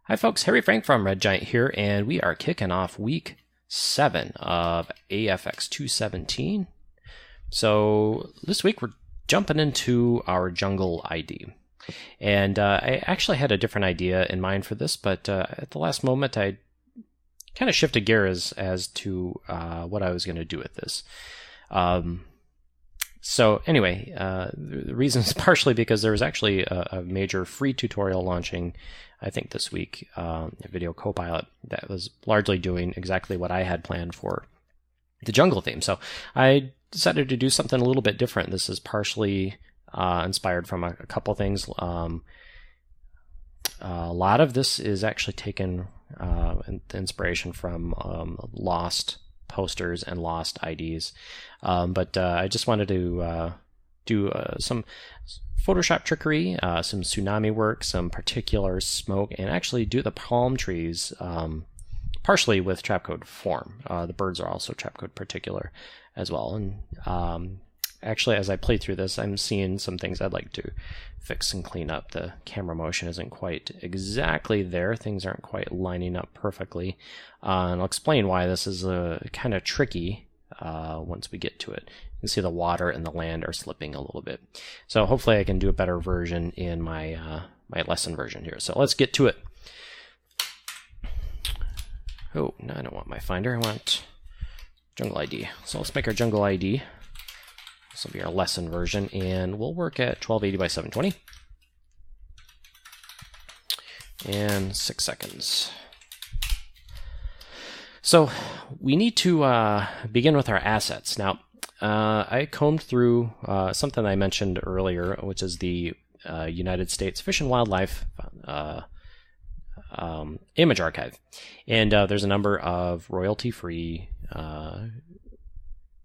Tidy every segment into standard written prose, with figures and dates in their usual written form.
Hi folks, Harry Frank from Red Giant here, and we are kicking off week 7 of AFX 217. So this week we're jumping into our jungle ID. And I actually had a different idea in mind for this, but at the last moment I kind of shifted gears as to what I was going to do with this. So anyway, the reason is partially because there was actually a major free tutorial launching, I think this week, a Video Copilot that was largely doing exactly what I had planned for the jungle theme. So I decided to do something a little bit different. This is partially inspired from a couple things. A lot of this is actually taken inspiration from Lost posters and Lost IDs, but I just wanted to do some Photoshop trickery, some tsunami work, some particular smoke, and actually do the palm trees partially with Trapcode Form. The birds are also Trapcode Particular as well. And actually, as I play through this, I'm seeing some things I'd like to fix and clean up. The camera motion isn't quite exactly there. Things aren't quite lining up perfectly. And I'll explain why this is kind of tricky once we get to it. You can see the water and the land are slipping a little bit. So hopefully I can do a better version in my my lesson version here. So let's get to it. Oh, no, I don't want my finder. I want jungle ID. So let's make our jungle ID. This will be our lesson version, and we'll work at 1280 by 720. And 6 seconds. So we need to begin with our assets. Now, I combed through something I mentioned earlier, which is the United States Fish and Wildlife image archive. And there's a number of royalty-free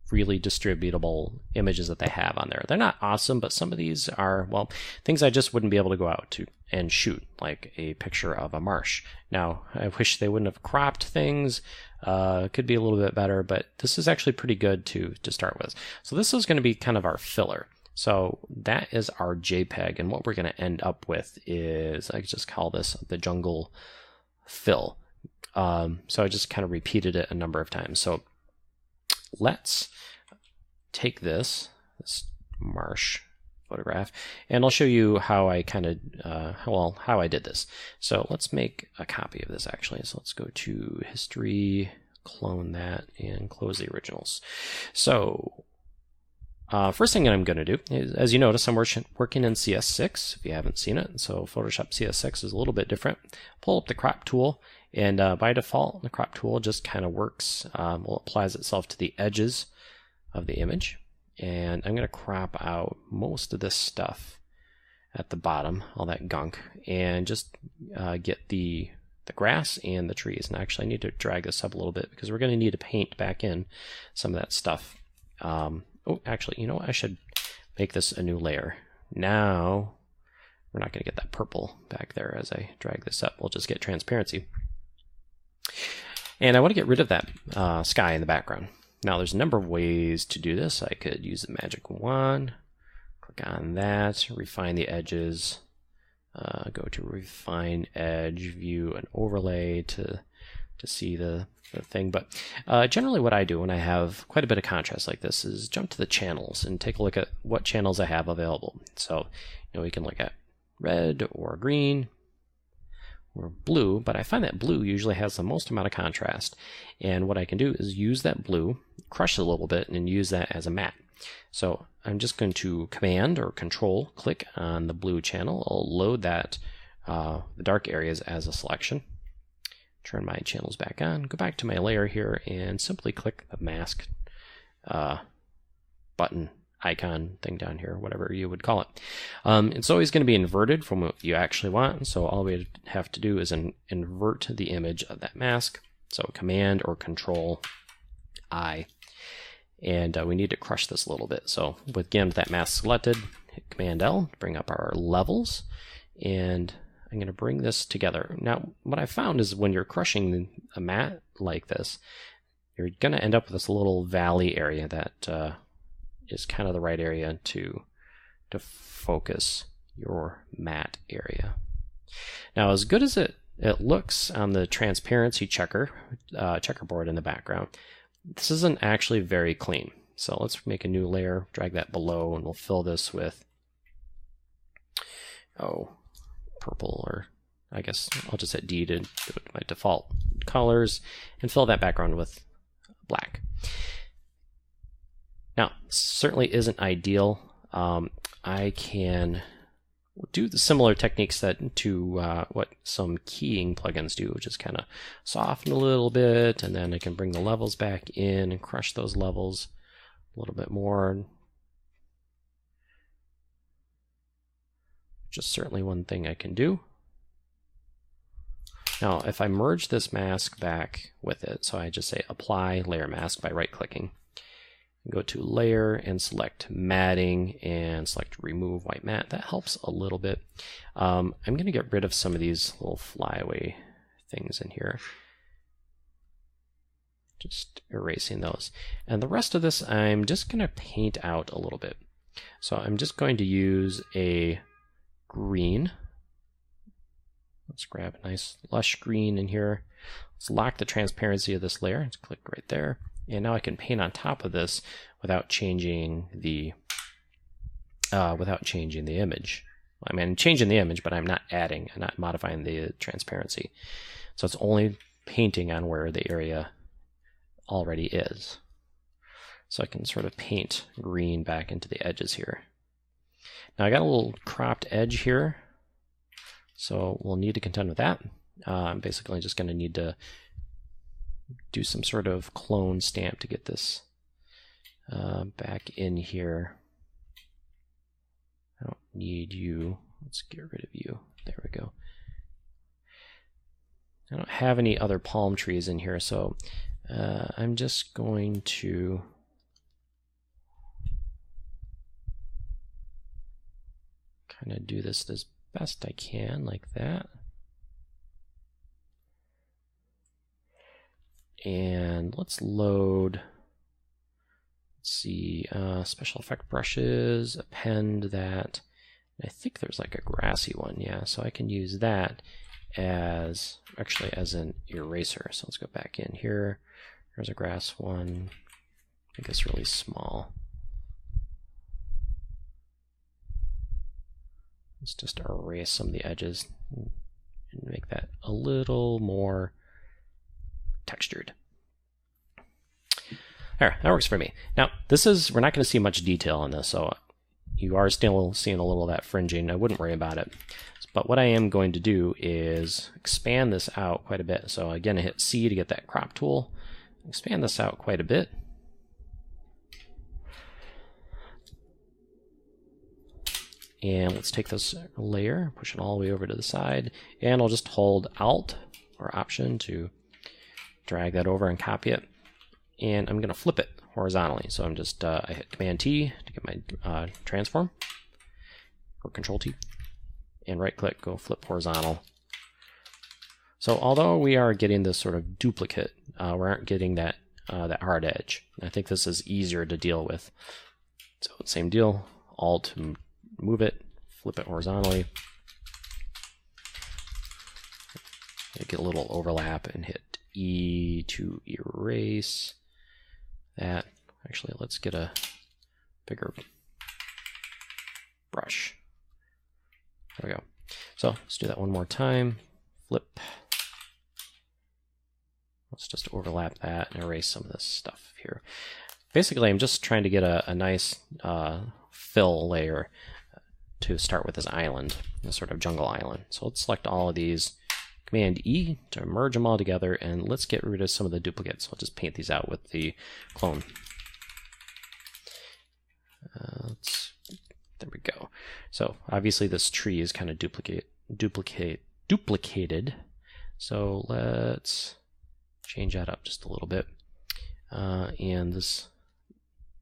freely distributable images that they have on there. They're not awesome, but some of these are, well, things I just wouldn't be able to go out to and shoot, like a picture of a marsh. Now, I wish they wouldn't have cropped things. Could be a little bit better, but this is actually pretty good to start with. So this is going to be kind of our filler. So that is our JPEG, and what we're going to end up with is, I just call this the jungle fill. So I just kind of repeated it a number of times. So let's take this marsh photograph, and I'll show you how I kind of, how I did this. So let's make a copy of this actually. So let's go to history, clone that, and close the originals. So first thing that I'm going to do is, as you notice, I'm working in CS6 if you haven't seen it. So Photoshop CS6 is a little bit different. Pull up the crop tool, and by default, the crop tool just kind of works, well, applies itself to the edges of the image. And I'm going to crop out most of this stuff at the bottom, all that gunk, and just get the grass and the trees. And actually, I need to drag this up a little bit because we're going to need to paint back in some of that stuff. Oh, actually, you know what? I should make this a new layer. Now, we're not going to get that purple back there as I drag this up. We'll just get transparency. And I want to get rid of that sky in the background. Now, there's a number of ways to do this. I could use the magic wand, click on that, refine the edges, go to refine edge, view an overlay to see the thing. But generally what I do when I have quite a bit of contrast like this is jump to the channels and take a look at what channels I have available. So, you know, we can look at red or green or blue, but I find that blue usually has the most amount of contrast. And what I can do is use that blue, crush it a little bit, and use that as a matte. So I'm just going to Command or Control click on the blue channel. I'll load that, the dark areas as a selection. Turn my channels back on, go back to my layer here, and simply click the mask button icon thing down here, whatever you would call it. It's always going to be inverted from what you actually want, so all we have to do is invert the image of that mask. So Command or Control I, and we need to crush this a little bit. So with that mask selected, hit Command L to bring up our levels, and I'm going to bring this together. Now, what I found is when you're crushing a matte like this, you're going to end up with this little valley area that is kind of the right area to focus your matte area. Now, as good as it it looks on the transparency checkerboard in the background, this isn't actually very clean. So let's make a new layer, drag that below, and we'll fill this with, purple, or I guess I'll just hit D to do my default colors, and fill that background with black. Now, certainly isn't ideal. I can do the similar techniques to what some keying plugins do, which is kind of soften a little bit, and then I can bring the levels back in and crush those levels a little bit more. Just certainly one thing I can do. Now, if I merge this mask back with it, so I just say apply layer mask by right-clicking, go to layer and select matting and select remove white matte. That helps a little bit. I'm going to get rid of some of these little flyaway things in here. Just erasing those. And the rest of this I'm just going to paint out a little bit. So I'm just going to use a green. Let's grab a nice lush green in here. Let's lock the transparency of this layer. Let's click right there. And now I can paint on top of this without changing the image. I mean, changing the image, but I'm not modifying the transparency. So it's only painting on where the area already is. So I can sort of paint green back into the edges here. Now I got a little cropped edge here, so we'll need to contend with that. I'm basically just going to need to do some sort of clone stamp to get this back in here. I don't need you. Let's get rid of you. There we go. I don't have any other palm trees in here, so I'm just going to kind of do this as best I can, like that. And let's load, let's see, special effect brushes, append that. I think there's like a grassy one, yeah, so I can use that as, actually as an eraser. So let's go back in here. There's a grass one. I think it's really small. Let's just erase some of the edges and make that a little more textured. There, that works for me. Now, we're not going to see much detail on this, so you are still seeing a little of that fringing. I wouldn't worry about it. But what I am going to do is expand this out quite a bit. So again, I hit C to get that crop tool. Expand this out quite a bit. And let's take this layer, push it all the way over to the side, and I'll just hold Alt or Option to drag that over and copy it. And I'm going to flip it horizontally. So I'm just, I hit Command T to get my transform, or Control T, and right click, go flip horizontal. So although we are getting this sort of duplicate, we aren't getting that hard edge. I think this is easier to deal with. So same deal, Alt, move it, flip it horizontally, get a little overlap, and hit E to erase that. Actually, let's get a bigger brush. There we go. So let's do that one more time. Flip. Let's just overlap that and erase some of this stuff here. Basically, I'm just trying to get a nice fill layer to start with this island, this sort of jungle island. So let's select all of these, Command E to merge them all together, and let's get rid of some of the duplicates. I'll just paint these out with the clone. There we go. So obviously this tree is kind of duplicated. So let's change that up just a little bit. And this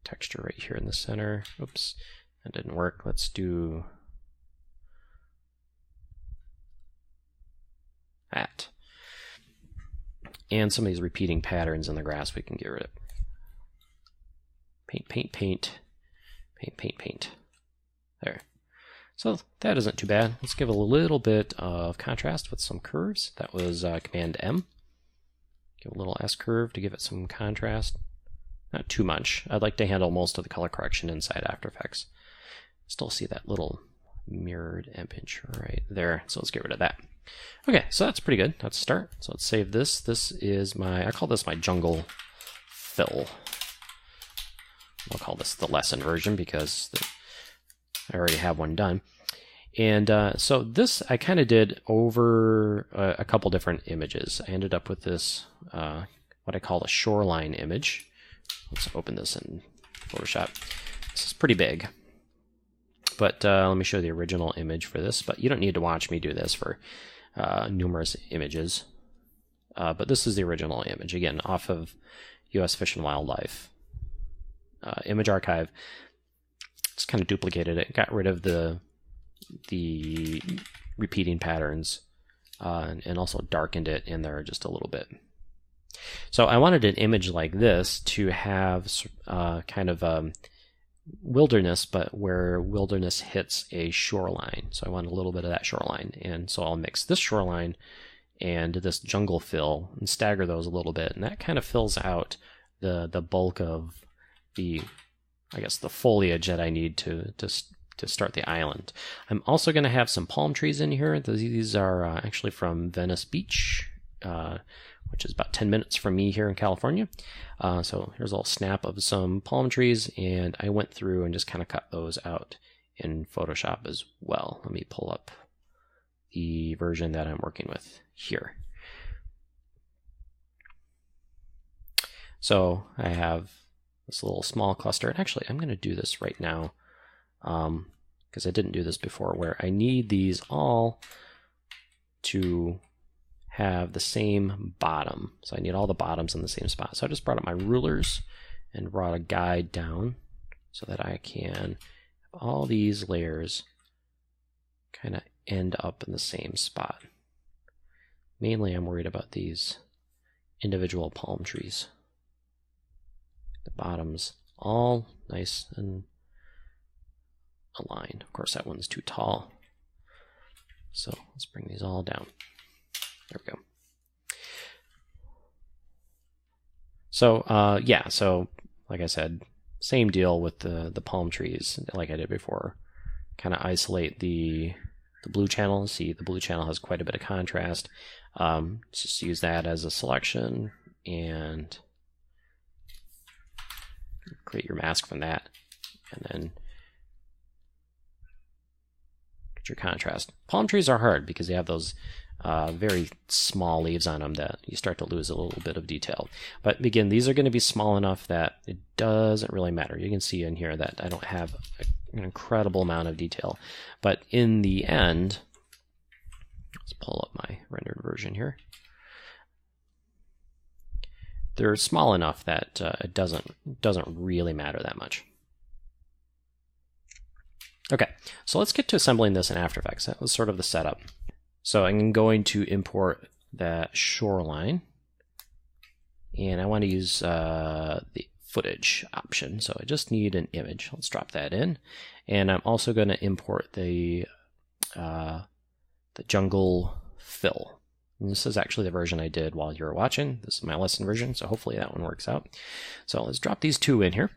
texture right here in the center, oops, that didn't work. Let's do that. And some of these repeating patterns in the grass we can get rid of. Paint, paint, paint, paint, paint, paint. There. So that isn't too bad. Let's give a little bit of contrast with some curves. That was Command M. Give a little S curve to give it some contrast. Not too much. I'd like to handle most of the color correction inside After Effects. Still see that little mirrored image right there. So let's get rid of that. Okay, so that's pretty good. That's a start. So let's save this. This is I call this my jungle fill. I'll call this the lesson version because I already have one done. And so this I kind of did over a couple different images. I ended up with this, what I call a shoreline image. Let's open this in Photoshop. This is pretty big. But let me show the original image for this. But you don't need to watch me do this for numerous images. But this is the original image, again, off of U.S. Fish and Wildlife Image Archive. Just kind of duplicated it, got rid of the repeating patterns, and also darkened it in there just a little bit. So I wanted an image like this to have kind of wilderness, but where wilderness hits a shoreline. So I want a little bit of that shoreline, and so I'll mix this shoreline and this jungle fill and stagger those a little bit, and that kind of fills out the bulk of the, I guess, the foliage that I need to start the island. I'm also going to have some palm trees in here. These are actually from Venice Beach, which is about 10 minutes from me here in California. So here's a little snap of some palm trees, and I went through and just kind of cut those out in Photoshop as well. Let me pull up the version that I'm working with here. So I have this little small cluster. And actually, I'm going to do this right now because I didn't do this before, where I need these all to have the same bottom. So I need all the bottoms in the same spot. So I just brought up my rulers and brought a guide down so that I can have all these layers kind of end up in the same spot. Mainly I'm worried about these individual palm trees. The bottoms all nice and aligned. Of course, that one's too tall. So let's bring these all down. There we go. So yeah, so like I said, same deal with the palm trees like I did before. Kind of isolate the blue channel. See, the blue channel has quite a bit of contrast. Just use that as a selection and create your mask from that, and then get your contrast. Palm trees are hard because they have those very small leaves on them that you start to lose a little bit of detail. But again, these are going to be small enough that it doesn't really matter. You can see in here that I don't have an incredible amount of detail. But in the end, let's pull up my rendered version here. They're small enough that it doesn't really matter that much. Okay, so let's get to assembling this in After Effects. That was sort of the setup. So I'm going to import that shoreline, and I want to use the footage option. So I just need an image. Let's drop that in, and I'm also going to import the jungle fill. And this is actually the version I did while you were watching. This is my lesson version, so hopefully that one works out. So let's drop these two in here.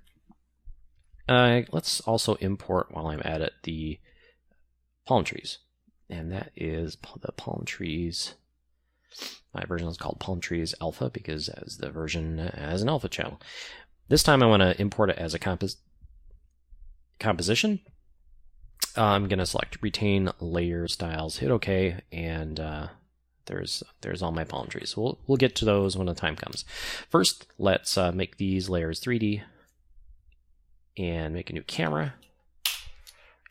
Let's also import, while I'm at it, the palm trees. And that is the palm trees. My version is called Palm Trees Alpha because as the version has an alpha channel. This time I want to import it as a composition. I'm going to select Retain Layer Styles, hit OK, and there's all my palm trees. So we'll get to those when the time comes. First, let's make these layers 3D and make a new camera.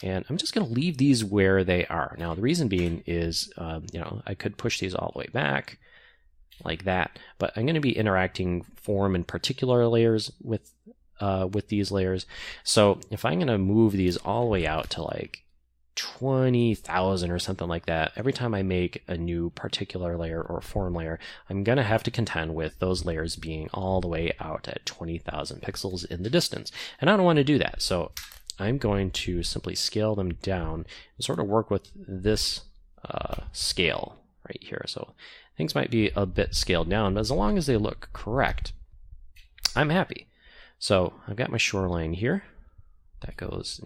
And I'm just going to leave these where they are. Now, the reason being is, I could push these all the way back like that, but I'm going to be interacting form and particular layers with these layers. So if I'm going to move these all the way out to like 20,000 or something like that, every time I make a new particular layer or form layer, I'm going to have to contend with those layers being all the way out at 20,000 pixels in the distance. And I don't want to do that. So I'm going to simply scale them down and sort of work with this scale right here. So things might be a bit scaled down, but as long as they look correct, I'm happy. So I've got my shoreline here. That goes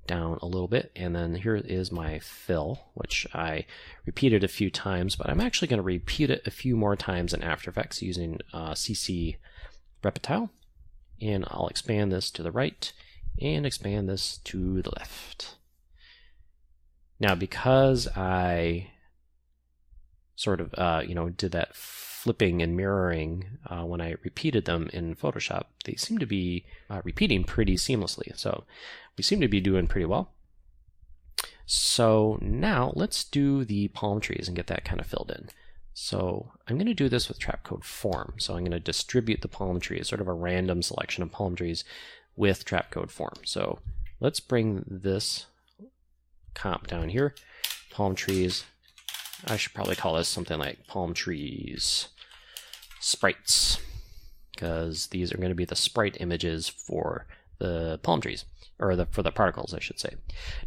down a little bit, and then here is my fill, which I repeated a few times, but I'm actually going to repeat it a few more times in After Effects using CC Reptile, and I'll expand this to the right and expand this to the left. Now, because I sort of did that flipping and mirroring when I repeated them in Photoshop, they seem to be repeating pretty seamlessly. So we seem to be doing pretty well. So now let's do the palm trees and get that kind of filled in. So I'm going to do this with Trapcode Form. So I'm going to distribute the palm trees, sort of a random selection of palm trees with Trapcode Form. So let's bring this comp down here, palm trees. I should probably call this something like palm trees sprites, because these are going to be the sprite images for the palm trees, or for the particles, I should say.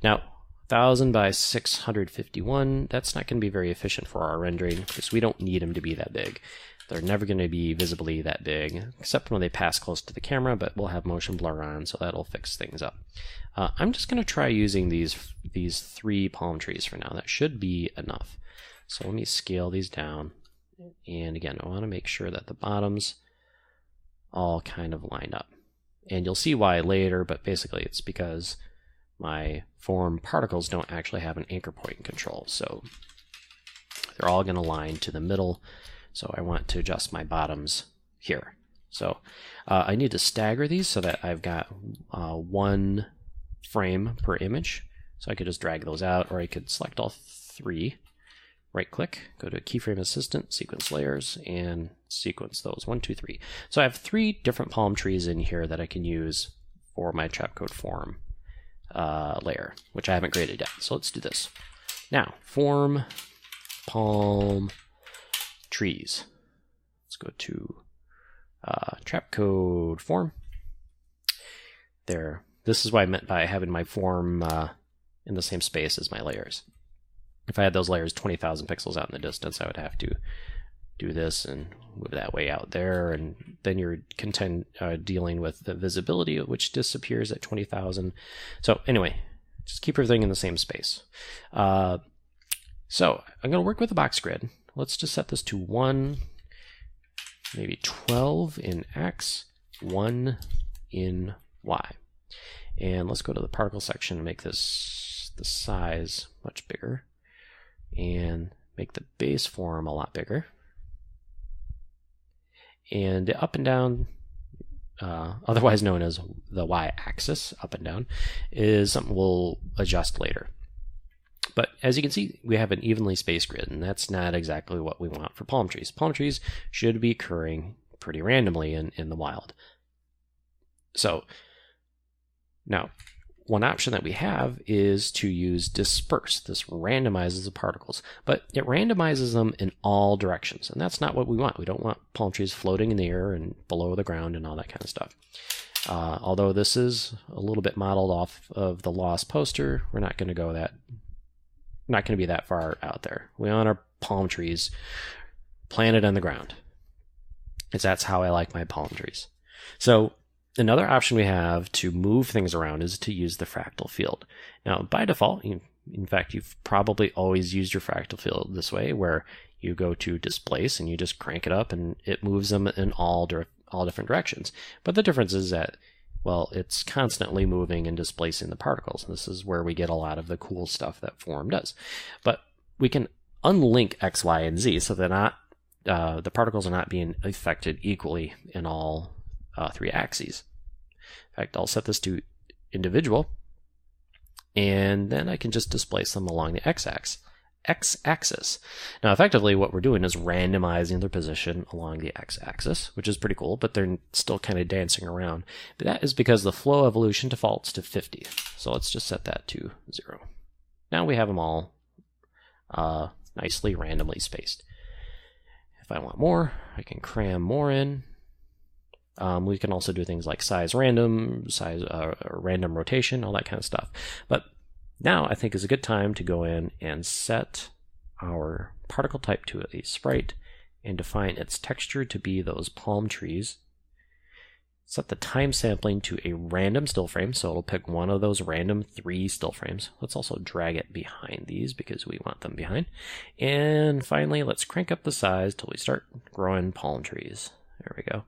Now, 1000 by 651, that's not going to be very efficient for our rendering, because we don't need them to be that big. They're never going to be visibly that big, except when they pass close to the camera, but we'll have motion blur on, so that'll fix things up. I'm just going to try using these 3 palm trees for now. That should be enough. So let me scale these down. And again, I want to make sure that the bottoms all kind of line up. And you'll see why later, but basically it's because my form particles don't actually have an anchor point control. So they're all going to line to the middle. So I want to adjust my bottoms here. So I need to stagger these so that I've got 1 frame per image. So I could just drag those out, or I could select all 3. Right click, go to Keyframe Assistant, Sequence Layers, and sequence those. 1, 2, 3. So I have 3 different palm trees in here that I can use for my Trapcode Form layer, which I haven't graded yet. So let's do this. Now, Form, Palm, Trees. Let's go to Trapcode Form. There. This is what I meant by having my form in the same space as my layers. If I had those layers 20,000 pixels out in the distance, I would have to do this and move that way out there, and then you're dealing with the visibility, which disappears at 20,000. So anyway, just keep everything in the same space. So I'm going to work with a box grid. Let's just set this to 1, maybe 12 in X, 1 in Y. And let's go to the particle section and make this the size much bigger, and make the base form a lot bigger. And the up and down, otherwise known as the y-axis, up and down, is something we'll adjust later. But as you can see, we have an evenly spaced grid, and that's not exactly what we want for palm trees. Palm trees should be occurring pretty randomly in the wild. So now, one option that we have is to use disperse. This randomizes the particles, but it randomizes them in all directions, and that's not what we want. We don't want palm trees floating in the air and below the ground and all that kind of stuff. Although this is a little bit modeled off of the Lost poster, we're not going to go that, not going to be that far out there. We want our palm trees planted on the ground. That's how I like my palm trees. So another option we have to move things around is to use the fractal field. Now, by default, in fact, you've probably always used your fractal field this way, where you go to displace and you just crank it up and it moves them in all different directions. But the difference is that, well, it's constantly moving and displacing the particles. This is where we get a lot of the cool stuff that Form does. But we can unlink X, Y, and Z so they're not, the particles are not being affected equally in all 3 axes. In fact, I'll set this to individual, and then I can just displace them along the x-axis. Now, effectively, what we're doing is randomizing their position along the x-axis, which is pretty cool, but they're still kind of dancing around. But that is because the flow evolution defaults to 50. So let's just set that to 0. Now we have them all nicely randomly spaced. If I want more, I can cram more in. We can also do things like size random, random rotation, all that kind of stuff. But now I think is a good time to go in and set our particle type to a sprite and define its texture to be those palm trees. Set the time sampling to a random still frame, so it'll pick one of those random 3 still frames. Let's also drag it behind these because we want them behind. And finally, let's crank up the size till we start growing palm trees. There we go.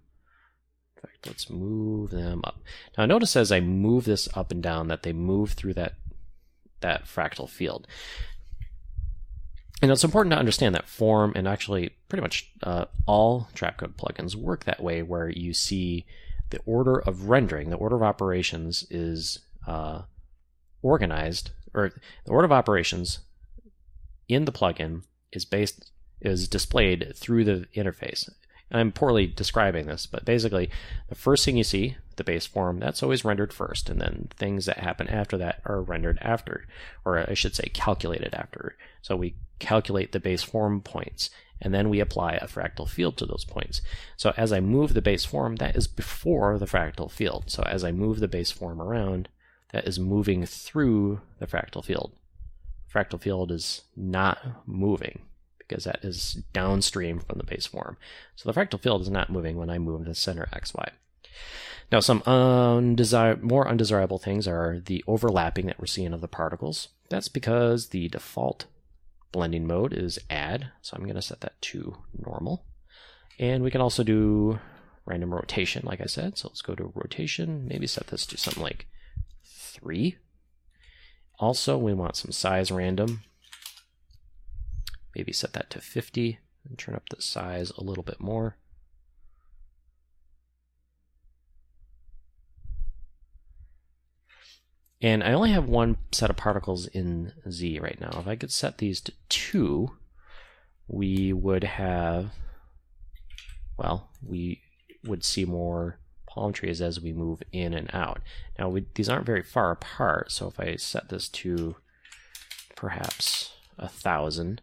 In fact, let's move them up. Now notice as I move this up and down that they move through that fractal field. And it's important to understand that Form, and actually pretty much all Trapcode plugins work that way, where you see the order of rendering, the order of operations is organized, or the order of operations in the plugin is displayed through the interface. And I'm poorly describing this, but basically the first thing you see, the base form, that's always rendered first, and then things that happen after that are rendered after, or I should say calculated after. So we calculate the base form points, and then we apply a fractal field to those points. So as I move the base form, that is before the fractal field. So as I move the base form around, that is moving through the fractal field. Fractal field is not moving because that is downstream from the base form. So the fractal field is not moving when I move the center XY. Now some more undesirable things are the overlapping that we're seeing of the particles. That's because the default blending mode is add, so I'm going to set that to normal. And we can also do random rotation, like I said. So let's go to rotation, maybe set this to something like 3. Also, we want some size random. Maybe set that to 50 and turn up the size a little bit more. And I only have one set of particles in Z right now. If I could set these to 2, we would have, well, we would see more palm trees as we move in and out. Now, these aren't very far apart, so if I set this to perhaps 1,000,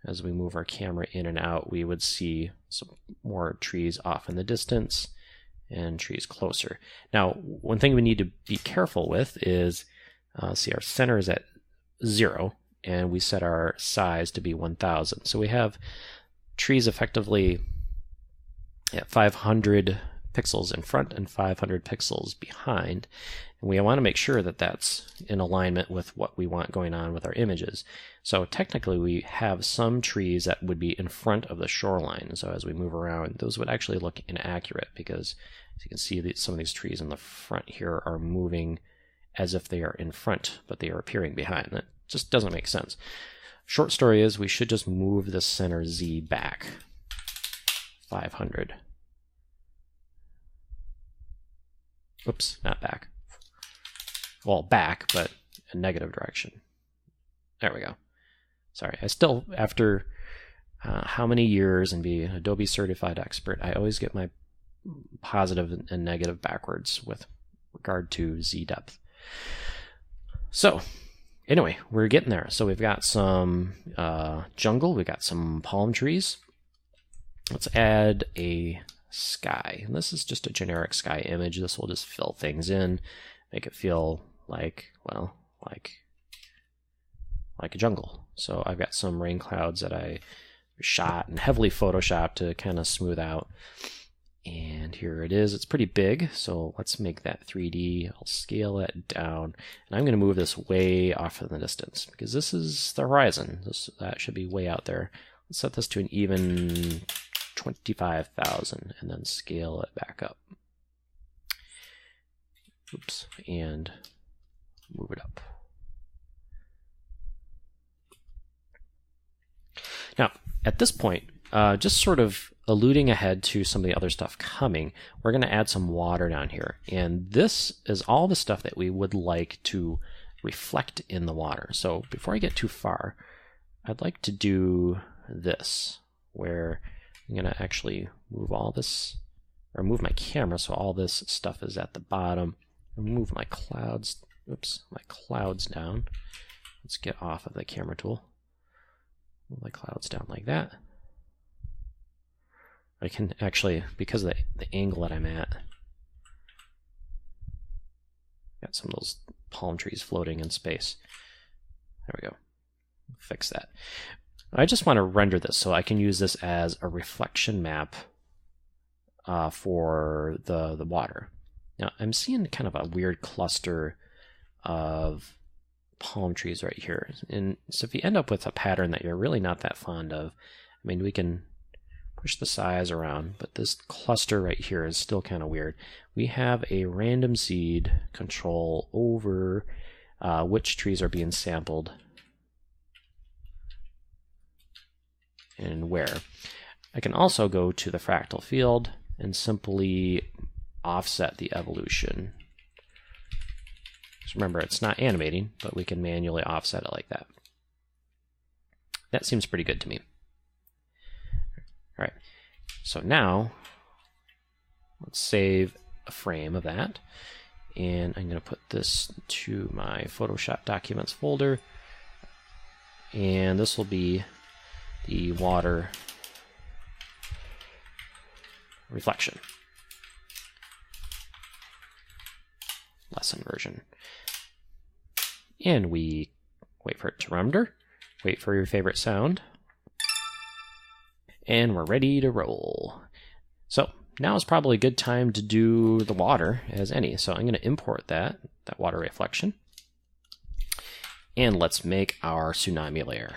as we move our camera in and out, we would see some more trees off in the distance and trees closer. Now, one thing we need to be careful with is, see, our center is at 0, and we set our size to be 1,000. So we have trees effectively at 500 pixels in front and 500 pixels behind. And we want to make sure that that's in alignment with what we want going on with our images. So technically we have some trees that would be in front of the shoreline. So as we move around, those would actually look inaccurate because as you can see, some of these trees in the front here are moving as if they are in front, but they are appearing behind. That just doesn't make sense. Short story is we should just move the center Z back 500. Oops, not back. Well, back, but a negative direction. There we go. Sorry, I still, after how many years and be an Adobe certified expert, I always get my positive and negative backwards with regard to Z depth. So, anyway, we're getting there. So we've got some jungle, we've got some palm trees. Let's add a sky. And this is just a generic sky image. This will just fill things in, make it feel like, well, like a jungle. So I've got some rain clouds that I shot and heavily photoshopped to kind of smooth out. And here it is. It's pretty big, so let's make that 3D. I'll scale it down, and I'm going to move this way off in the distance because this is the horizon. That should be way out there. Let's set this to an even 25,000 and then scale it back up. Oops, and move it up. Now, at this point, just sort of alluding ahead to some of the other stuff coming, we're going to add some water down here. And this is all the stuff that we would like to reflect in the water. So before I get too far, I'd like to do this, where I'm going to actually move all this, or move my camera so all this stuff is at the bottom. Move my clouds, oops, my clouds down. Let's get off of the camera tool. Move my clouds down like that. I can actually, because of the angle that I'm at, got some of those palm trees floating in space. There we go. Fix that. I just want to render this so I can use this as a reflection map for the water. Now I'm seeing kind of a weird cluster of palm trees right here. And so if you end up with a pattern that you're really not that fond of, I mean, we can push the size around, but this cluster right here is still kind of weird. We have a random seed control over which trees are being sampled and where. I can also go to the fractal field and simply offset the evolution. Just remember, it's not animating, but we can manually offset it like that. That seems pretty good to me. All right, so now let's save a frame of that. And I'm going to put this to my Photoshop Documents folder. And this will be the water reflection lesson version. And we wait for it to render, wait for your favorite sound, and we're ready to roll. So now is probably a good time to do the water as any. So I'm going to import that water reflection. And let's make our tsunami layer.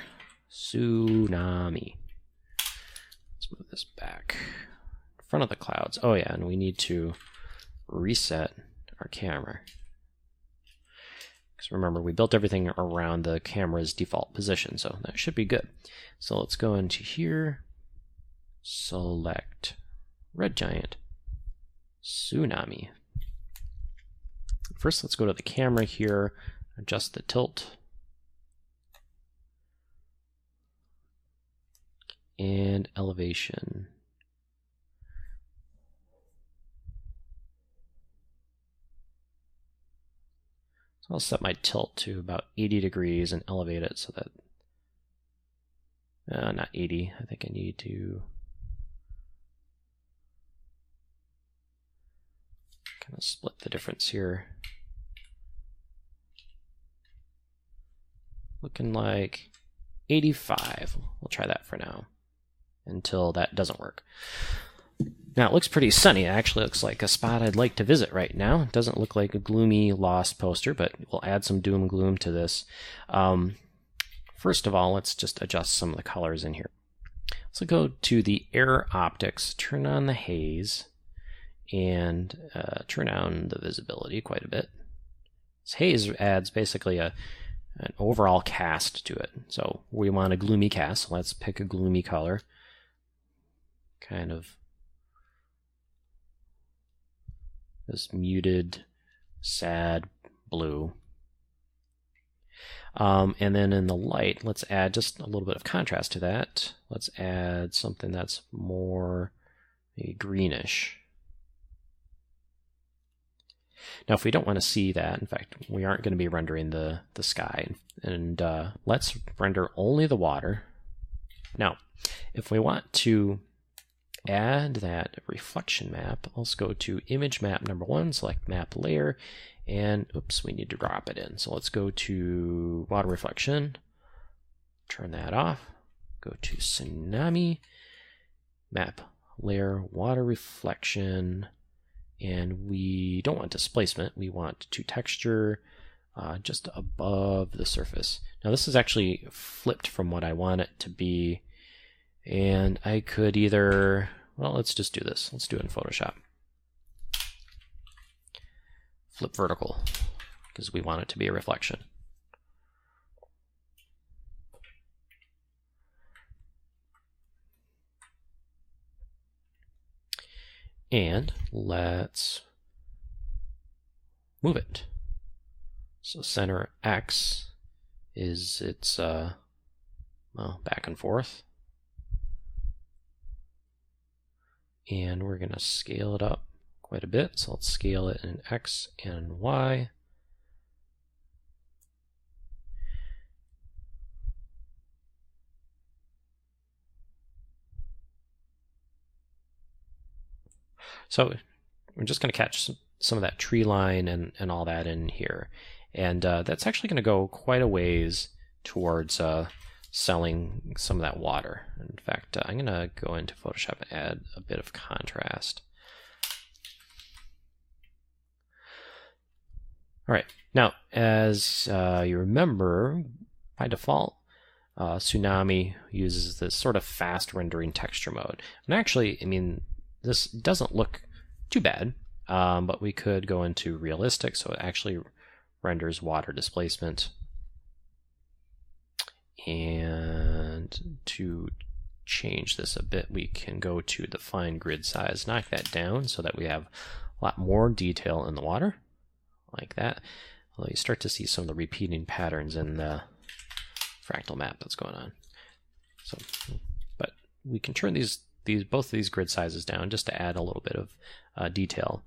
Tsunami. Let's move this back. In front of the clouds. Oh yeah, and we need to reset our camera. Because remember, we built everything around the camera's default position, so that should be good. So let's go into here, select Red Giant, Tsunami. First, let's go to the camera here, adjust the tilt, and elevation. So I'll set my tilt to about 80 degrees and elevate it so that, not 80, I think I need to kind of split the difference here. Looking like 85. We'll try that for now until that doesn't work. Now it looks pretty sunny. It actually looks like a spot I'd like to visit right now. It doesn't look like a gloomy lost poster, but we'll add some doom and gloom to this. First of all, let's just adjust some of the colors in here. So go to the Air Optics, turn on the haze, and turn down the visibility quite a bit. This haze adds basically an overall cast to it. So we want a gloomy cast, so let's pick a gloomy color. Kind of this muted, sad blue. And then in the light, let's add just a little bit of contrast to that. Let's add something that's more maybe greenish. Now, if we don't want to see that, in fact, we aren't going to be rendering the sky. And let's render only the water. Now, if we want to add that reflection map, let's go to image map number 1, select map layer, and oops, we need to drop it in. So let's go to water reflection, turn that off, go to tsunami, map layer, water reflection, and we don't want displacement, we want to texture just above the surface. Now this is actually flipped from what I want it to be, and I could either, well, let's just do this. Let's do it in Photoshop. Flip vertical, because we want it to be a reflection. And let's move it. So center X is its well, back and forth. And we're going to scale it up quite a bit. So let's scale it in X and Y. So we're just going to catch some of that tree line and all that in here. And that's actually going to go quite a ways towards selling some of that water. In fact, I'm going to go into Photoshop and add a bit of contrast. All right, now as you remember, by default, Tsunami uses this sort of fast rendering texture mode. And actually, I mean, this doesn't look too bad, but we could go into realistic, so it actually renders water displacement. And to change this a bit, we can go to define grid size, knock that down so that we have a lot more detail in the water, like that. Well, you start to see some of the repeating patterns in the fractal map that's going on. So, but we can turn both of these grid sizes down just to add a little bit of detail.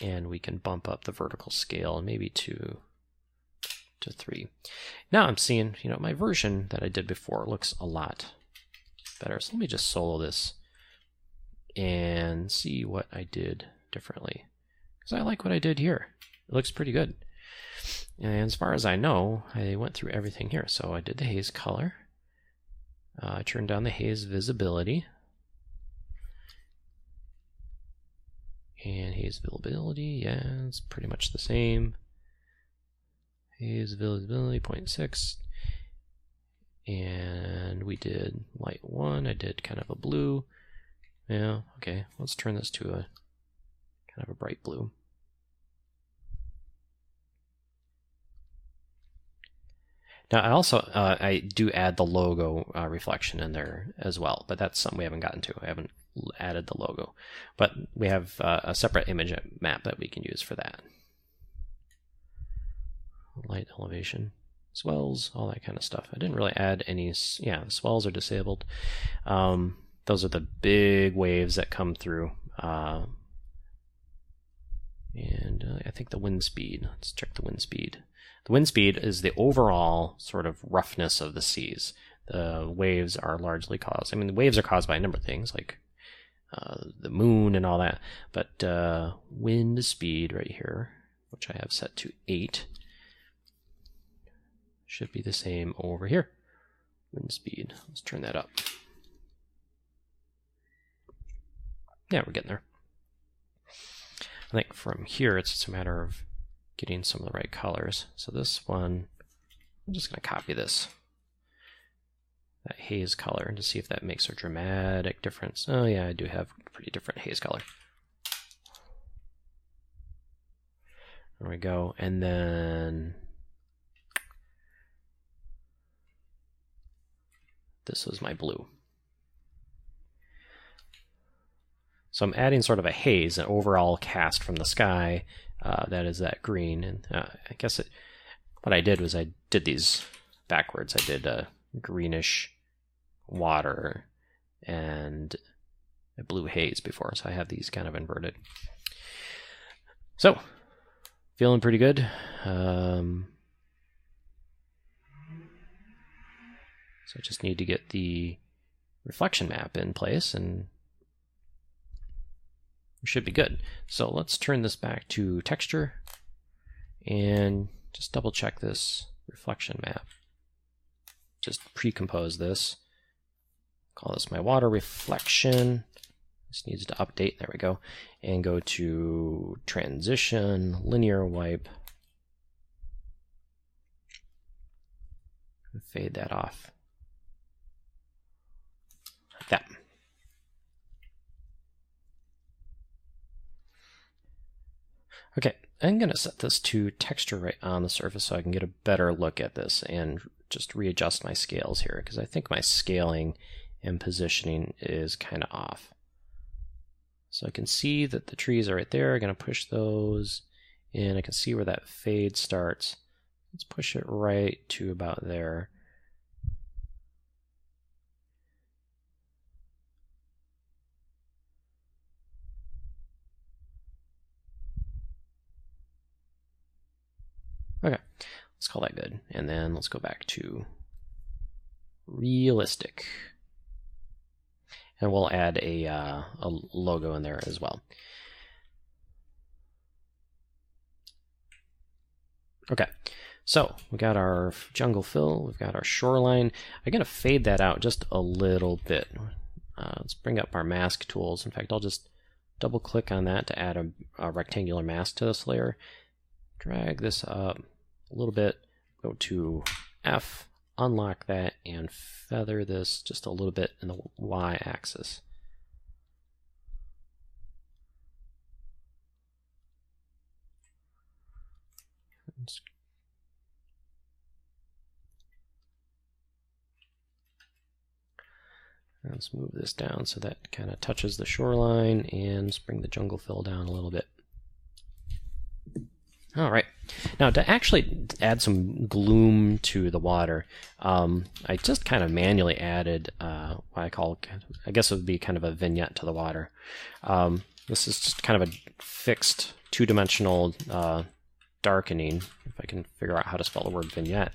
And we can bump up the vertical scale maybe to 3. Now I'm seeing, you know, my version that I did before looks a lot better. So let me just solo this and see what I did differently, because I like what I did here. It looks pretty good. And as far as I know, I went through everything here. So I did the haze color. I turned down the haze visibility. And haze visibility, yeah, it's pretty much the same. Haze visibility 0.6. And we did light 1. I did kind of a blue. Yeah, okay, let's turn this to a kind of a bright blue. Now I also I do add the logo reflection in there as well, but that's something we haven't gotten to. I haven't added the logo, but we have a separate image map that we can use for that. Light elevation, swells, all that kind of stuff. I didn't really add any. Yeah, the swells are disabled. Those are the big waves that come through. And I think the wind speed. Let's check the wind speed. The wind speed is the overall sort of roughness of the seas. The waves are largely caused. I mean, the waves are caused by a number of things, like the moon and all that. But wind speed right here, which I have set to 8, should be the same over here. Wind speed. Let's turn that up. Yeah, we're getting there. I think from here it's just a matter of getting some of the right colors. So this one, I'm just going to copy this, that haze color, to see if that makes a dramatic difference. Oh yeah, I do have a pretty different haze color. There we go. And then this was my blue. So I'm adding sort of a haze, an overall cast from the sky that is that green. And I guess what I did was I did these backwards. I did a greenish water and a blue haze before, so I have these kind of inverted. So, feeling pretty good. So I just need to get the reflection map in place and we should be good. So let's turn this back to texture and just double check this reflection map. Just pre-compose this. Call this my water reflection. This needs to update. There we go. And go to transition, linear wipe. Fade that off. Like that. Okay, I'm going to set this to texture right on the surface so I can get a better look at this and just readjust my scales here, because I think my scaling and positioning is kind of off. So I can see that the trees are right there. I'm going to push those in. I can see where that fade starts. Let's push it right to about there. Okay, let's call that good. And then let's go back to realistic. And we'll add a logo in there as well. Okay, so we got our jungle fill, we've got our shoreline. I'm going to fade that out just a little bit. Let's bring up our mask tools. In fact, I'll just double click on that to add a rectangular mask to this layer. Drag this up a little bit, go to F, unlock that, and feather this just a little bit in the Y axis. Let's move this down so that kind of touches the shoreline, and let's bring the jungle fill down a little bit. All right, now to actually add some gloom to the water, I just kind of manually added what I guess it would be kind of a vignette to the water. This is just kind of a fixed two-dimensional darkening, if I can figure out how to spell the word vignette,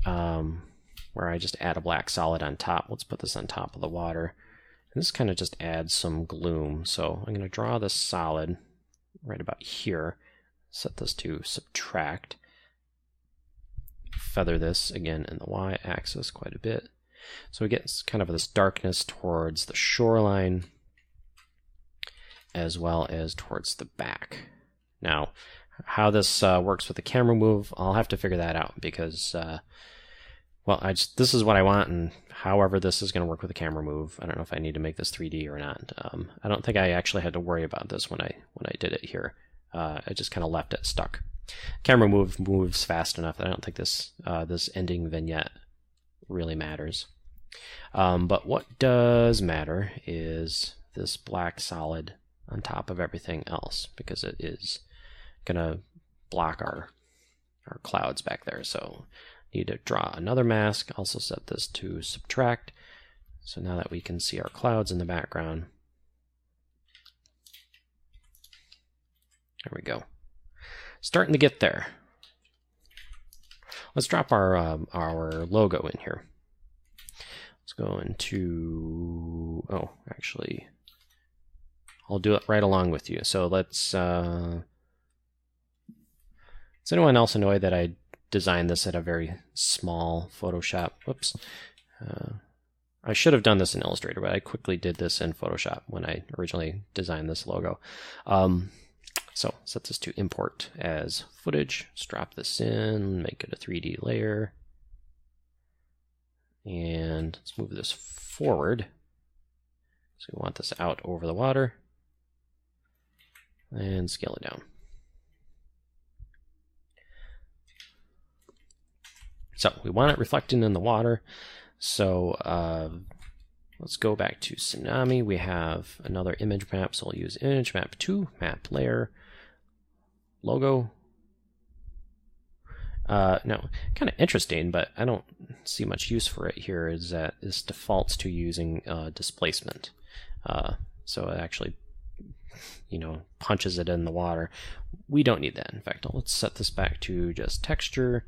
where I just add a black solid on top. Let's put this on top of the water. And this kind of just adds some gloom. So I'm going to draw this solid right about here. Set this to subtract. Feather this again in the y-axis quite a bit. So we get kind of this darkness towards the shoreline as well as towards the back. Now, how this works with the camera move, I'll have to figure that out because, well, this is what I want, and however this is going to work with the camera move, I don't know if I need to make this 3D or not. I don't think I actually had to worry about this when I did it here. I just kind of left it stuck. Camera move moves fast enough that I don't think this ending vignette really matters. But what does matter is this black solid on top of everything else, because it is gonna block our clouds back there. So need to draw another mask. Also set this to subtract. So now that we can see our clouds in the background. There we go. Starting to get there. Let's drop our logo in here. Let's go into, oh, actually, I'll do it right along with you. So let's, is anyone else annoyed that I designed this at a very small Photoshop? Whoops. I should have done this in Illustrator, but I quickly did this in Photoshop when I originally designed this logo. So set this to import as footage, let's drop this in, make it a 3D layer, and let's move this forward. So we want this out over the water, and scale it down. So we want it reflecting in the water, so let's go back to Tsunami. We have another image map, so we'll use image map 2, map layer, logo. Now, kind of interesting, but I don't see much use for it here, is that this defaults to using displacement. So it actually, punches it in the water. We don't need that. In fact, let's set this back to just texture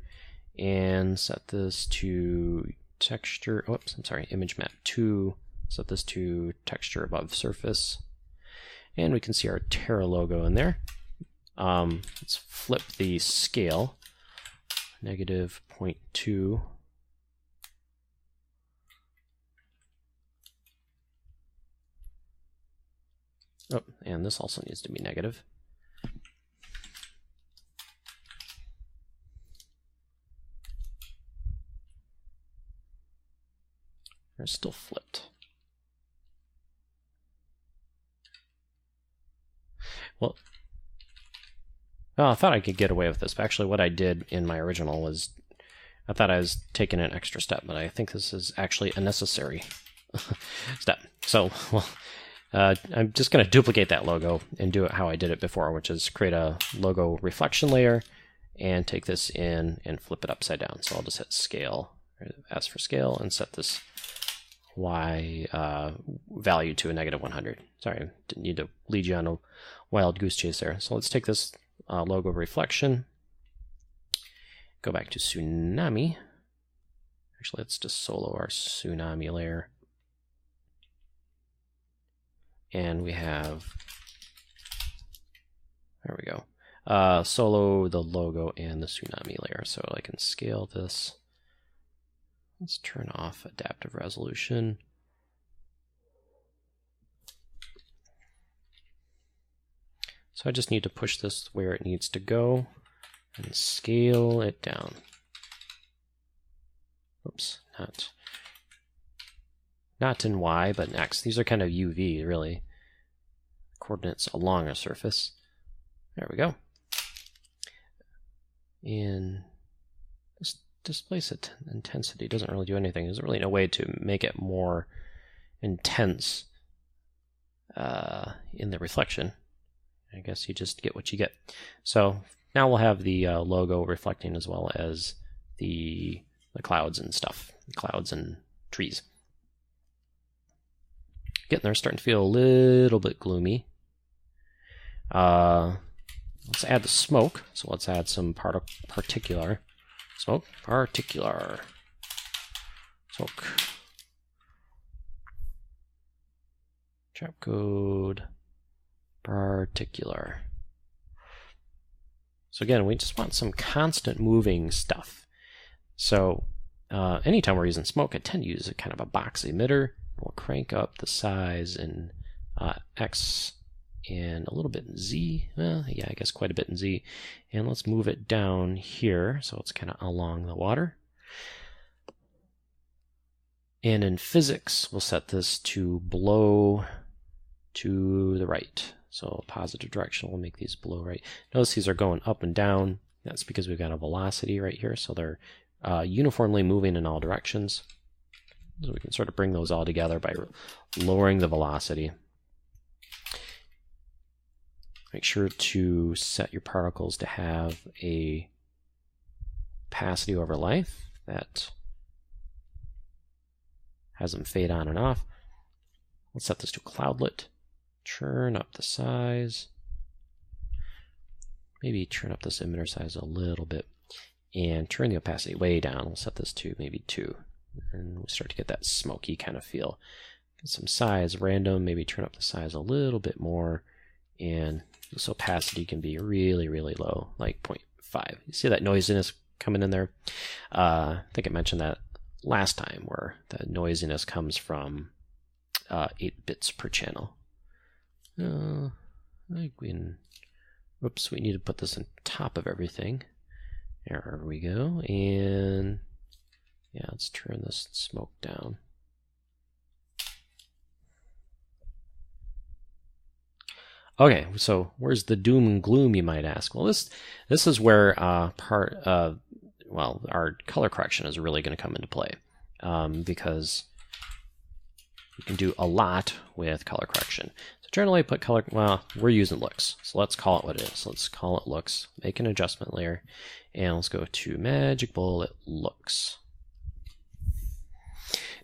and set this to texture. Oops, I'm sorry, image map 2. Set this to texture above surface. And we can see our Terra logo in there. Let's flip the scale, -0.2. Oh, and this also needs to be negative. They're still flipped. Well, I thought I could get away with this, but actually what I did in my original was, I thought I was taking an extra step, but I think this is actually a necessary step. So, well, I'm just going to duplicate that logo and do it how I did it before, which is create a logo reflection layer and take this in and flip it upside down. So I'll just hit scale, ask for scale, and set this Y value to a -100. Sorry, didn't need to lead you on a wild goose chase there. So let's take this logo reflection, go back to Tsunami. Actually, let's just solo our Tsunami layer. And we have, there we go, Solo, the logo, and the tsunami layer. So I can scale this. Let's turn off adaptive resolution. So I just need to push this where it needs to go and scale it down. Oops, not in Y, but in X. These are kind of UV, really. Coordinates along a surface. There we go. And displace intensity doesn't really do anything. There's really no way to make it more intense in the reflection. I guess you just get what you get. So now we'll have the logo reflecting as well as the clouds and stuff, clouds and trees. Getting there, starting to feel a little bit gloomy. Let's add the smoke. So let's add some particular smoke. Particular smoke. Trap code. Particular. So again, we just want some constant moving stuff. So anytime we're using smoke, I tend to use a kind of a box emitter. We'll crank up the size in X and a little bit in Z. Well, yeah, I guess quite a bit in Z. And let's move it down here so it's kind of along the water. And in physics, we'll set this to blow to the right. So positive direction will make these blow right. Notice these are going up and down. That's because we've got a velocity right here. So they're uniformly moving in all directions. So we can sort of bring those all together by lowering the velocity. Make sure to set your particles to have a opacity over life that has them fade on and off. Let's set this to cloudlet. Turn up the size. Maybe turn up this emitter size a little bit. And turn the opacity way down. We'll set this to maybe 2. And we start to get that smoky kind of feel. Get some size, random, maybe turn up the size a little bit more. And this opacity can be really, really low, like 0.5. You see that noisiness coming in there? I think I mentioned that last time, where the noisiness comes from 8 bits per channel. Oops, we need to put this on top of everything. There we go. And yeah, let's turn this smoke down. Okay, so where's the doom and gloom, you might ask? Well, this is where our color correction is really going to come into play, because you can do a lot with color correction. So generally I put color, well, we're using looks, so let's call it what it is. Let's call it looks, make an adjustment layer, and let's go to Magic Bullet Looks.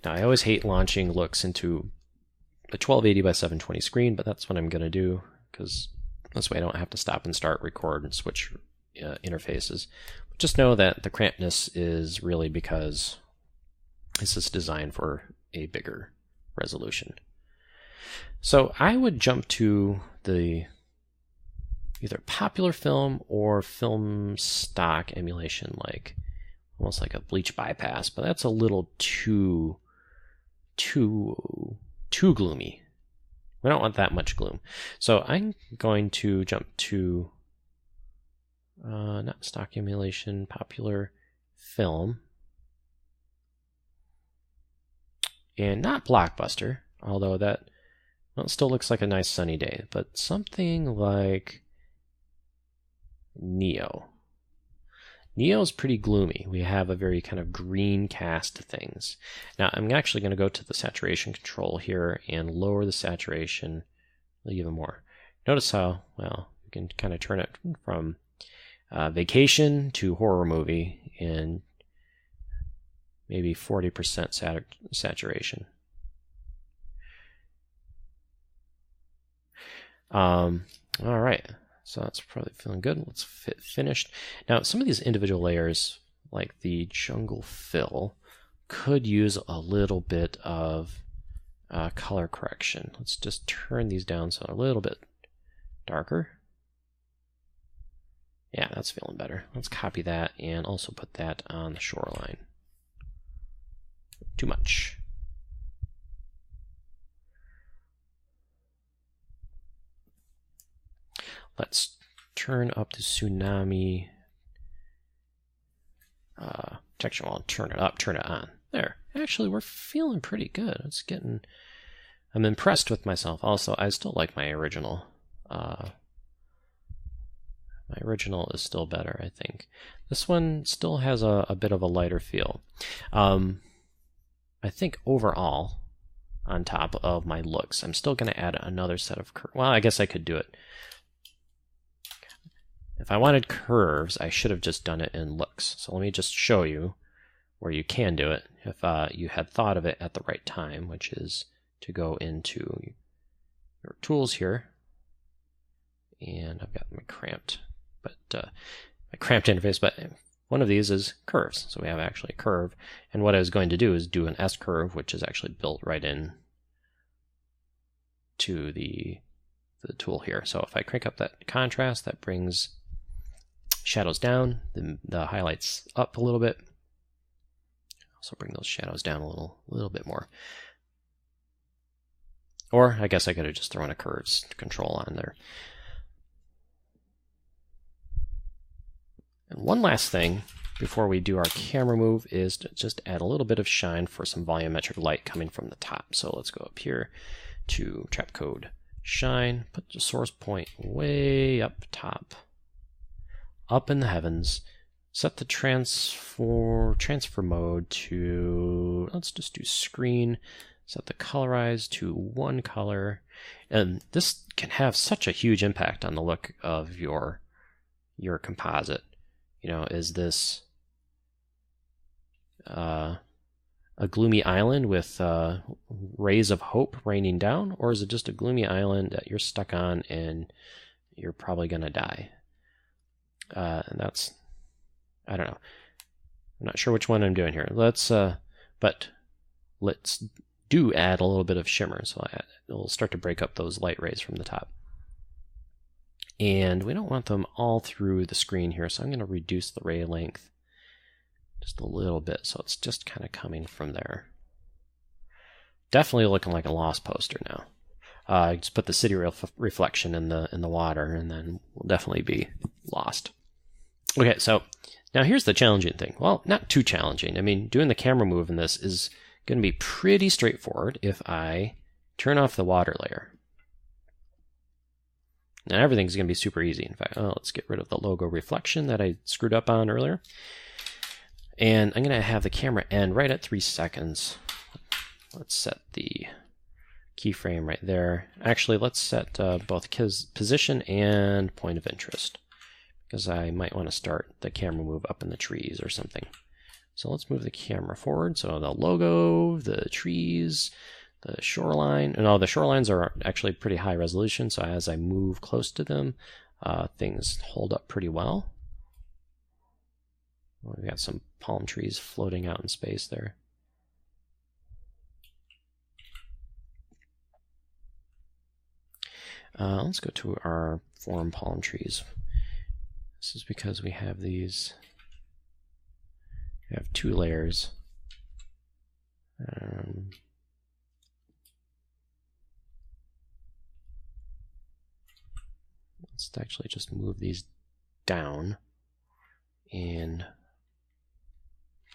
Now I always hate launching looks into a 1280 by 720 screen, but that's what I'm going to do, because this way I don't have to stop and start, record, and switch interfaces. But just know that the crampedness is really because this is designed for a bigger resolution. So I would jump to the either popular film or film stock emulation, like almost like a bleach bypass, but that's a little too gloomy. We don't want that much gloom. So I'm going to jump to not stock emulation, popular film, and not Blockbuster, although that, well, it still looks like a nice sunny day, but something like Neo. Neo's pretty gloomy. We have a very kind of green cast to things. Now I'm actually going to go to the saturation control here and lower the saturation even more. Notice how, well, you can kind of turn it from vacation to horror movie in maybe 40% saturation. All right. So that's probably feeling good. Let's finished. Now, some of these individual layers, like the jungle fill, could use a little bit of color correction. Let's just turn these down so a little bit darker. Yeah, that's feeling better. Let's copy that and also put that on the shoreline. Too much. Let's turn up the tsunami protection wall. Turn it up, turn it on. There. Actually, we're feeling pretty good. It's getting. I'm impressed with myself. Also, I still like my original. My original is still better, I think. This one still has a bit of a lighter feel. I think overall, on top of my looks, I'm still going to add another set of curves. Well, I guess I could do it. If I wanted curves, I should have just done it in looks. So let me just show you where you can do it if you had thought of it at the right time, which is to go into your tools here. And I've got my cramped interface, but one of these is curves. So we have actually a curve. And what I was going to do is do an S curve, which is actually built right in to the tool here. So if I crank up that contrast, that brings shadows down, the highlights up a little bit. Also bring those shadows down a little bit more. Or I guess I could have just thrown a curves control on there. And one last thing before we do our camera move is to just add a little bit of shine for some volumetric light coming from the top. So let's go up here to trap code shine, put the source point way up top, up in the heavens, set the transfer mode to, let's just do screen, set the colorize to one color, and this can have such a huge impact on the look of your composite. You know, is this a gloomy island with rays of hope raining down, or is it just a gloomy island that you're stuck on and you're probably going to die? And that's, I don't know. I'm not sure which one I'm doing here. But let's do add a little bit of shimmer, so it'll start to break up those light rays from the top. And we don't want them all through the screen here, so I'm going to reduce the ray length just a little bit, so it's just kind of coming from there. Definitely looking like a Lost poster now. I just put the city reflection in the water, and then we'll definitely be lost. Okay, so now here's the challenging thing. Well, not too challenging. I mean, doing the camera move in this is going to be pretty straightforward if I turn off the water layer. Now everything's going to be super easy. In fact, let's get rid of the logo reflection that I screwed up on earlier. And I'm going to have the camera end right at 3 seconds. Let's set the keyframe right there. Actually, let's set both position and point of interest, because I might want to start the camera move up in the trees or something. So let's move the camera forward. So the logo, the trees, the shoreline, and all the shorelines are actually pretty high resolution, so as I move close to them, things hold up pretty well. We've got some palm trees floating out in space there. Let's go to our form palm trees. This is because we have these. We have 2 layers. Let's actually just move these down and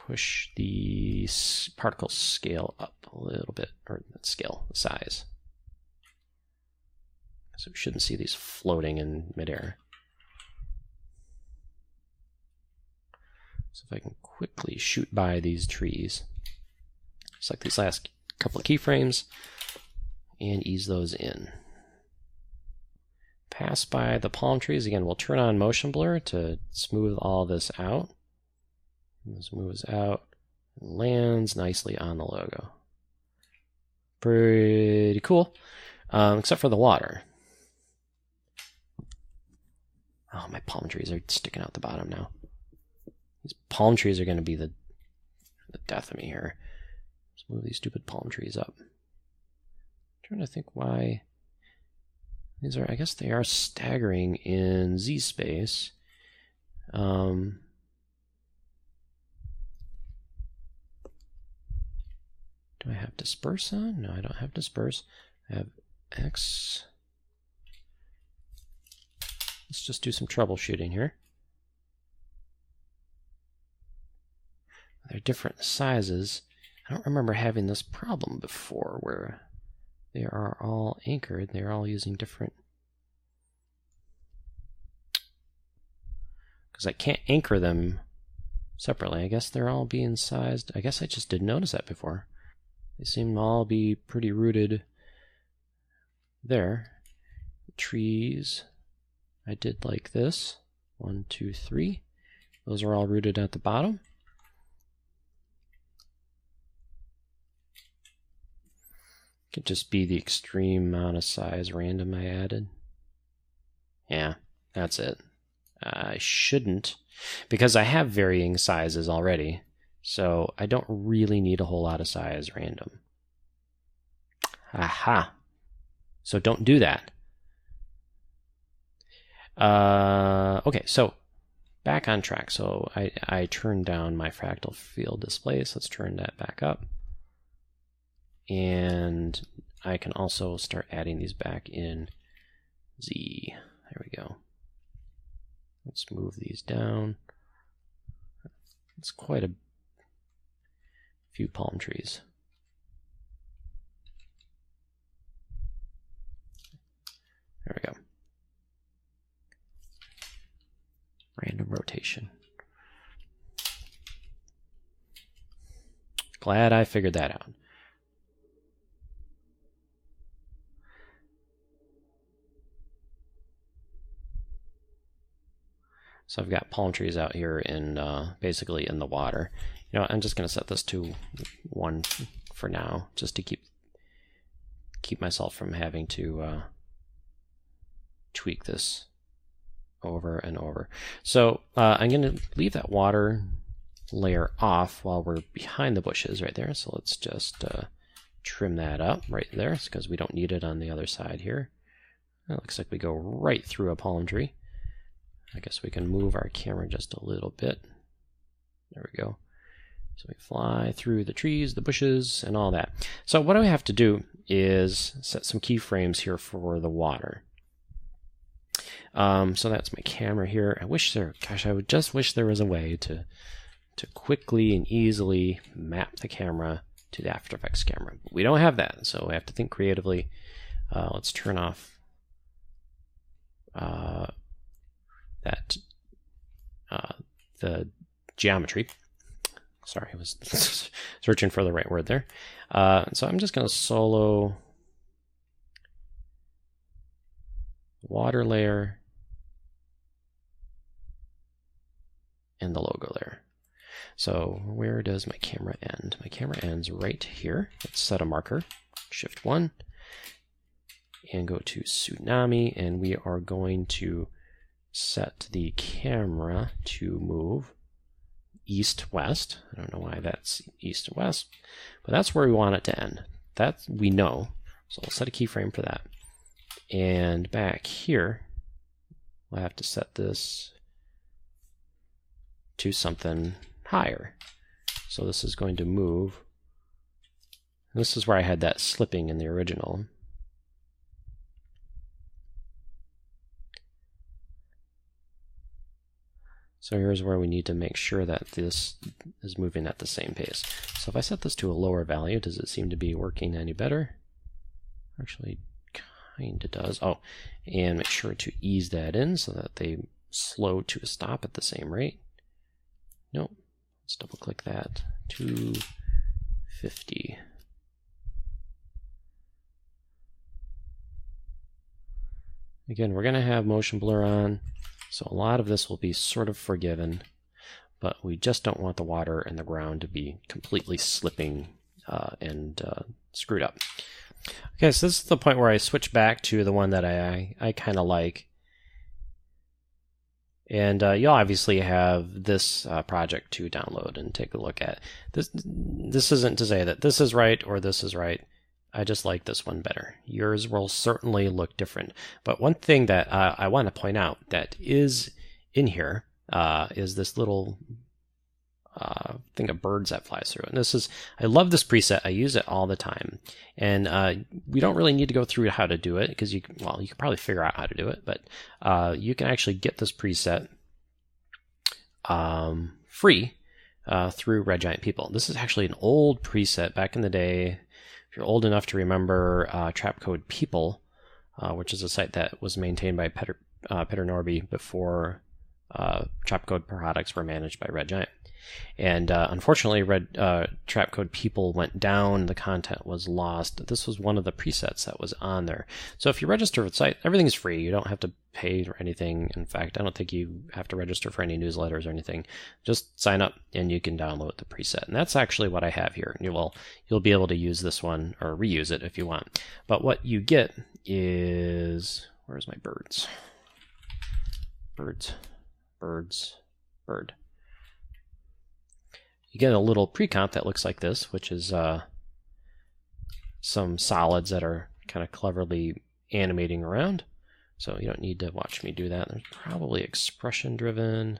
push the particle scale up a little bit, or scale, the size. So we shouldn't see these floating in midair. So if I can quickly shoot by these trees, just like these last couple of keyframes, and ease those in. Pass by the palm trees. Again, we'll turn on motion blur to smooth all this out. This moves out and lands nicely on the logo. Pretty cool, except for the water. Oh, my palm trees are sticking out the bottom now. These palm trees are going to be the death of me here. Let's move these stupid palm trees up. trying to think why these are, I guess they are staggering in Z space. Do I have disperse on? No, I don't have disperse. I have X. Let's just do some troubleshooting here. They're different sizes. I don't remember having this problem before where they are all anchored. They're all using different... Because I can't anchor them separately. I guess they're all being sized. I guess I just didn't notice that before. They seem to all be pretty rooted there. Trees, I did like this. 1, 2, 3. Those are all rooted at the bottom. Could just be the extreme amount of size random I added. Yeah, that's it. I shouldn't, because I have varying sizes already, so I don't really need a whole lot of size random. Aha! So don't do that. Okay, so back on track. So I turned down my fractal field display, so let's turn that back up. And I can also start adding these back in Z. There we go. Let's move these down. It's quite a few palm trees. There we go. Random rotation. Glad I figured that out. So I've got palm trees out here in basically in the water. You know, I'm just going to set this to 1 for now, just to keep myself from having to tweak this over and over. So I'm going to leave that water layer off while we're behind the bushes right there. So let's just trim that up right there, because we don't need it on the other side here. It looks like we go right through a palm tree. I guess we can move our camera just a little bit. There we go. So we fly through the trees, the bushes, and all that. So what I have to do is set some keyframes here for the water. So that's my camera here. I would just wish there was a way to quickly and easily map the camera to the After Effects camera. We don't have that, so we have to think creatively. Let's turn off the geometry. Sorry, I was searching for the right word there. So I'm just going to solo water layer and the logo layer. So where does my camera end? My camera ends right here. Let's set a marker, Shift 1, and go to Tsunami, and we are going to set the camera to move east-west. I don't know why that's east-west, but that's where we want it to end. That we know. So we'll set a keyframe for that. And back here, we'll have to set this to something higher. So this is going to move. This is where I had that slipping in the original. So here's where we need to make sure that this is moving at the same pace. So if I set this to a lower value, does it seem to be working any better? Actually, kind of does. Oh, and make sure to ease that in so that they slow to a stop at the same rate. Nope. Let's double click that. 250. Again, we're going to have motion blur on, so a lot of this will be sort of forgiven, but we just don't want the water and the ground to be completely slipping and screwed up. Okay, so this is the point where I switch back to the one that I kind of like. And you'll obviously have this project to download and take a look at. This isn't to say that this is right or this is right. I just like this one better. Yours will certainly look different. But one thing that I want to point out that is in here is this little thing of birds that flies through. And this is, I love this preset. I use it all the time. And we don't really need to go through how to do it because you can probably figure out how to do it. But you can actually get this preset free through Red Giant People. This is actually an old preset back in the day. If you're old enough to remember Trapcode People, which is a site that was maintained by Peter Norby before Trapcode products were managed by Red Giant. And unfortunately, Trapcode People went down. The content was lost. This was one of the presets that was on there. So if you register with the site, everything's free. You don't have to pay or anything. In fact, I don't think you have to register for any newsletters or anything. Just sign up and you can download the preset. And that's actually what I have here. You'll be able to use this one or reuse it if you want. But what you get is, where's my birds? Bird. You get a little pre-comp that looks like this, which is some solids that are kind of cleverly animating around. So you don't need to watch me do that. There's probably expression driven.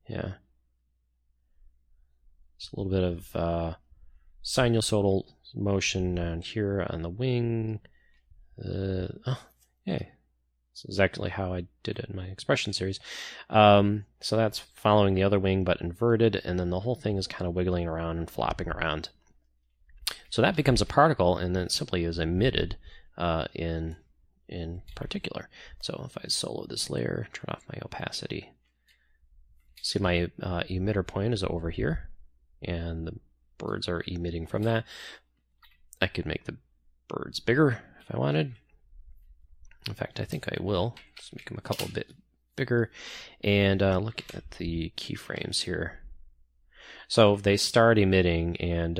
Yeah. It's a little bit of sinusoidal motion down here on the wing. Oh, yeah. That's exactly how I did it in my expression series. So that's following the other wing, but inverted, and then the whole thing is kind of wiggling around and flopping around. So that becomes a particle, and then it simply is emitted in particular. So if I solo this layer, turn off my opacity, see my emitter point is over here, and the birds are emitting from that. I could make the birds bigger if I wanted. In fact, I think I will. Just make them a couple bit bigger. And look at the keyframes here. So they start emitting and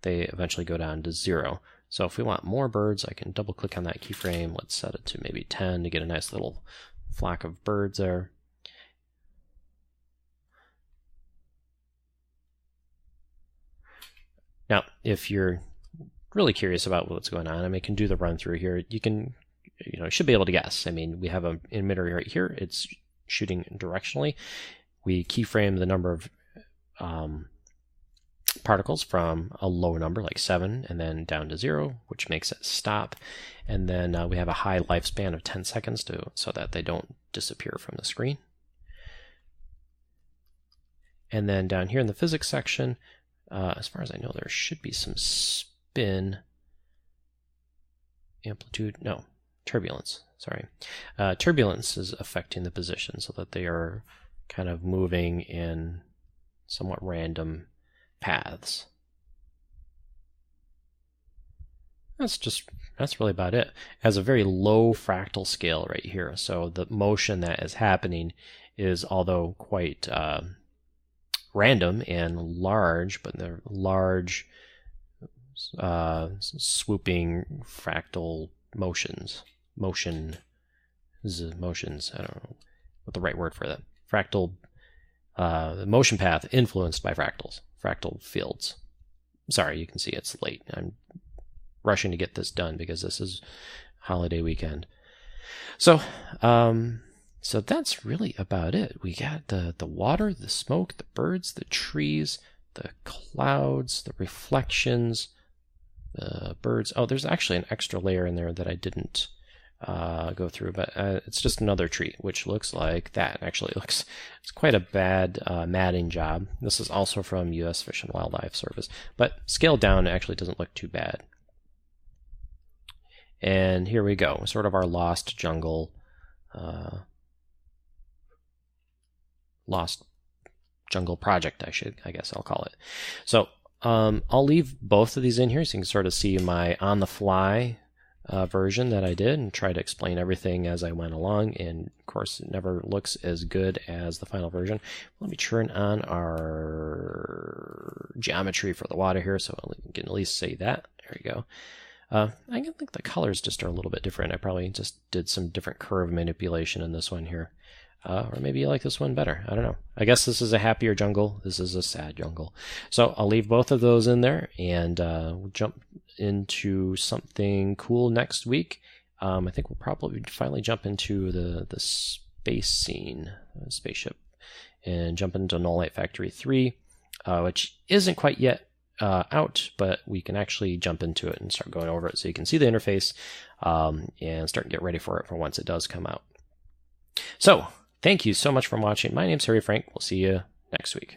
they eventually go down to 0. So if we want more birds, I can double click on that keyframe. Let's set it to maybe 10 to get a nice little flock of birds there. Now, if you're really curious about what's going on, I can do the run through here. You should be able to guess. I mean, we have an emitter right here. It's shooting directionally. We keyframe the number of particles from a low number like 7 and then down to 0, which makes it stop. And then we have a high lifespan of 10 seconds so that they don't disappear from the screen. And then down here in the physics section, as far as I know, there should be some spin amplitude. No. Turbulence, sorry. Turbulence is affecting the position so that they are kind of moving in somewhat random paths. That's really about it. It has a very low fractal scale right here. So the motion that is happening is, although quite random and large, but they're large swooping fractal motions. Motions, I don't know what the right word for that. Fractal motion path influenced by fractal fields. Sorry, you can see it's late. I'm rushing to get this done because this is holiday weekend. So that's really about it. We got the water, the smoke, the birds, the trees, the clouds, the reflections, the birds. Oh, there's actually an extra layer in there that I didn't go through, but it's just another tree, which looks like that. Actually, it's quite a bad matting job. This is also from U.S. Fish and Wildlife Service, but scaled down, it actually doesn't look too bad. And here we go, sort of our lost jungle, project. I guess I'll call it. So I'll leave both of these in here so you can sort of see my on-the-fly version that I did and try to explain everything as I went along. And of course, it never looks as good as the final version. Let me turn on our geometry for the water here so I can at least say that. There we go. I think the colors just are a little bit different. I probably just did some different curve manipulation in this one here. Or maybe you like this one better. I don't know. I guess this is a happier jungle. This is a sad jungle. So I'll leave both of those in there and we'll jump into something cool next week. I think we'll probably finally jump into the space scene, spaceship, and jump into Null Light Factory 3, which isn't quite yet out, but we can actually jump into it and start going over it so you can see the interface and start to get ready for it for once it does come out. So, thank you so much for watching. My name's Harry Frank. We'll see you next week.